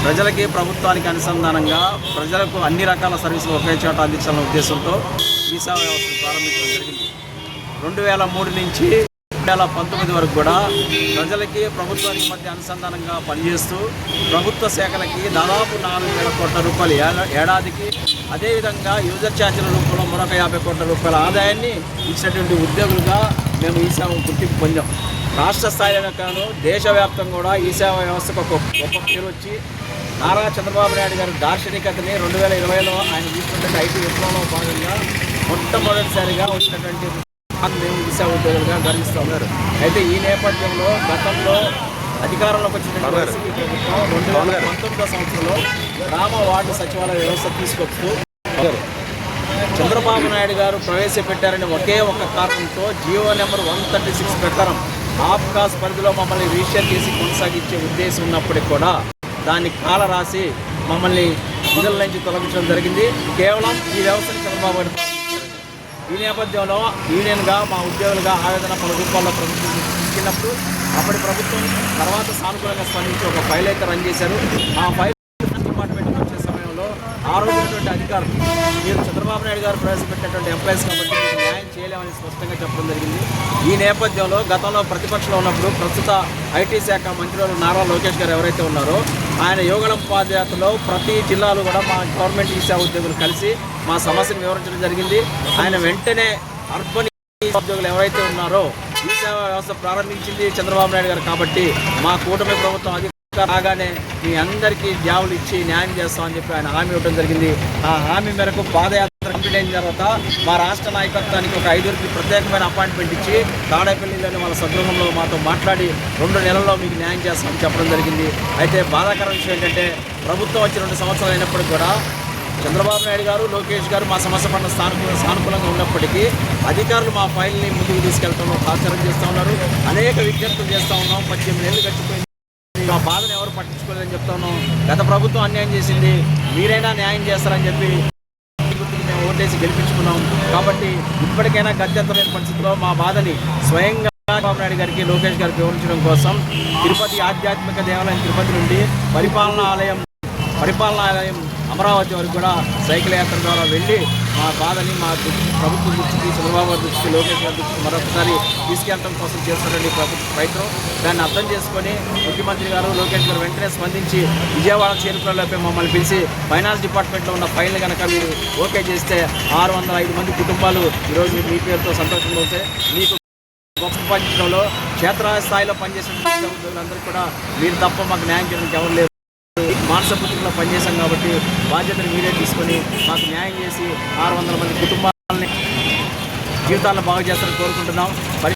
ప్రజలకి ప్రభుత్వానికి అనుసంధానంగా ప్రజలకు అన్ని రకాల సర్వీసులు ఒకే చోట అందించాలనే ఉద్దేశంతో ఈ సేవా వ్యవస్థను ప్రారంభించడం జరిగింది. 2003 నుంచి 2019 వరకు కూడా ప్రజలకి ప్రభుత్వానికి మధ్య అనుసంధానంగా పనిచేస్తూ ప్రభుత్వ శాఖలకి దాదాపు 4,000 కోట్ల రూపాయలు ఏడాదికి, అదేవిధంగా యూజర్ ఛార్జీల రూపంలో మరొక 50 కోట్ల రూపాయల ఆదాయాన్ని ఇచ్చినటువంటి ఉద్యోగులుగా మేము ఈ సేవను గుర్తింపు పొందాం. రాష్ట్ర స్థాయిలో కాను దేశవ్యాప్తంగా కూడా ఈ సేవా వ్యవస్థకు ఒక గొప్ప పేరు వచ్చి నారా చంద్రబాబు నాయుడు గారి దార్శనికతని 2020లో ఆయన తీసుకున్నటువంటి ఐటీ విప్లవంలో భాగంగా మొట్టమొదటిసారిగా వచ్చినటువంటి మేము ఈ సేవా ఉద్యోగులుగా గర్విస్తూ ఉన్నారు. అయితే ఈ నేపథ్యంలో గతంలో అధికారంలోకి వచ్చినటువంటి వైసీపీ ప్రభుత్వం 2019వ సంవత్సరంలో గ్రామ వార్డు సచివాలయ వ్యవస్థ తీసుకొస్తూ చంద్రబాబు నాయుడు గారు ప్రవేశపెట్టారని ఒకే ఒక్క కారణంతో జియో నెంబర్ 136 ప్రకారం ఆప్కాస్ పరిధిలో మమ్మల్ని రిజిస్టర్ చేసి కొనసాగించే ఉద్దేశం ఉన్నప్పటికీ కూడా దాన్ని కాల రాసి మమ్మల్ని విధుల నుంచి తొలగించడం జరిగింది. కేవలం ఈ వ్యవస్థను చంద్రబాబు నాయుడు ఈ నేపథ్యంలో యూనియన్గా మా ఉద్యోగులుగా ఆవేదన పలు రూపాల్లో ప్రభుత్వం తీసుకున్నప్పుడు అప్పటి ప్రభుత్వం తర్వాత సానుకూలంగా స్పందించి ఒక ఫైల్ అయితే రన్ చేశారు. ఆ ఫైల్ డిపార్ట్మెంట్కి వచ్చే సమయంలో ఆ రోజునటువంటి అధికారులు మీరు చంద్రబాబు నాయుడు గారు ప్రవేశపెట్టినటువంటి ఎంప్లాయీస్ కాబట్టి మీకు న్యాయం చేయలేమని స్పష్టంగా చెప్పడం జరిగింది. ఈ నేపథ్యంలో గతంలో ప్రతిపక్షంలో ఉన్నప్పుడు ప్రస్తుత ఐటీ శాఖ మంత్రులు నారా లోకేష్ గారు ఎవరైతే ఉన్నారో ఆయన యువగళం పాదయాత్రలో ప్రతి జిల్లాలో కూడా మా గవర్నమెంట్ ఈ సేవా ఉద్యోగులు కలిసి మా సమస్యను వివరించడం జరిగింది. ఆయన వెంటనే అర్బన్ ఉద్యోగులు ఎవరైతే ఉన్నారో ఈ సేవా వ్యవస్థ ప్రారంభించింది చంద్రబాబు నాయుడు గారు కాబట్టి మా కూటమి ప్రభుత్వం అధికారం రాగానే మీ అందరికీ జాబులు ఇచ్చి న్యాయం చేస్తామని చెప్పి ఆయన హామీ ఇవ్వడం జరిగింది. ఆ హామీ మేరకు పాదయాత్ర కంప్లీట్ అయిన తర్వాత మా రాష్ట్ర నాయకత్వానికి ఒక 5 ప్రత్యేకమైన అపాయింట్మెంట్ ఇచ్చి తాడేపల్లిలోని వాళ్ళ సద్గృహంలో మాతో మాట్లాడి 2 నెలల్లో మీకు న్యాయం చేస్తామని చెప్పడం జరిగింది. అయితే బాధాకర విషయం ఏంటంటే ప్రభుత్వం వచ్చి 2 సంవత్సరాలు అయినప్పటికీ కూడా చంద్రబాబు నాయుడు గారు లోకేష్ గారు మా సమస్య పట్ల సానుకూలంగా ఉన్నప్పటికీ అధికారులు మా ఫైల్ని ముందుకు తీసుకెళ్లడంలో తాత్సర్యం చేస్తూ ఉన్నారు. అనేక విజ్ఞప్తులు చేస్తూ ఉన్నాం. 18 ఏళ్ళు గడిచిపోయింది. మా బాధను ఎవరు పట్టించుకోలేదని చెప్తా ఉన్నాం. గత ప్రభుత్వం అన్యాయం చేసింది, మీరైనా న్యాయం చేస్తారని చెప్పి మేము ఓటేసి గెలిపించుకున్నాం. కాబట్టి ఇప్పటికైనా గత్యంతరమైన పరిస్థితుల్లో మా బాధని స్వయంగా చంద్రబాబు నాయుడు గారికి లోకేష్ గారికి వివరించడం కోసం తిరుపతి ఆధ్యాత్మిక దేవాలయం తిరుపతి నుండి పరిపాలనాలయం అమరావతి వరకు కూడా సైకిల్ యాత్ర ద్వారా వెళ్ళి మా బాధని మా ప్రభుత్వం దృష్టికి చంద్రబాబు గారి దృష్టికి లోకేష్ గారి దృష్టికి మరొకసారి తీసుకెళ్ళడం కోసం చేస్తున్నటువంటి ప్రభుత్వ ప్రయత్నం దాన్ని అర్థం చేసుకొని ముఖ్యమంత్రి గారు లోకేష్ గారు వెంటనే స్పందించి విజయవాడ చేరుకులపై మమ్మల్ని పిలిచి ఫైనాన్స్ డిపార్ట్మెంట్లో ఉన్న ఫైల్ని కనుక మీరు ఓకే చేస్తే 605 మంది కుటుంబాలు ఈరోజు మీ పేరుతో సంతోషంగా ఉంటే మీకు గొప్ప పనిచేయడంలో క్షేత్రస్థాయిలో పనిచేసిన ఉద్యోగులందరూ కూడా మీరు తప్ప మాకు న్యాయం చేయడానికి ఎవరు లేరు. మానసపుత్రికలో పనిచేశాం కాబట్టి బాధ్యతను మీరే తీసుకొని మాకు న్యాయం చేసి 600 మంది కుటుంబాలని జీవితాలను బాగు చేస్తారని కోరుకుంటున్నాం.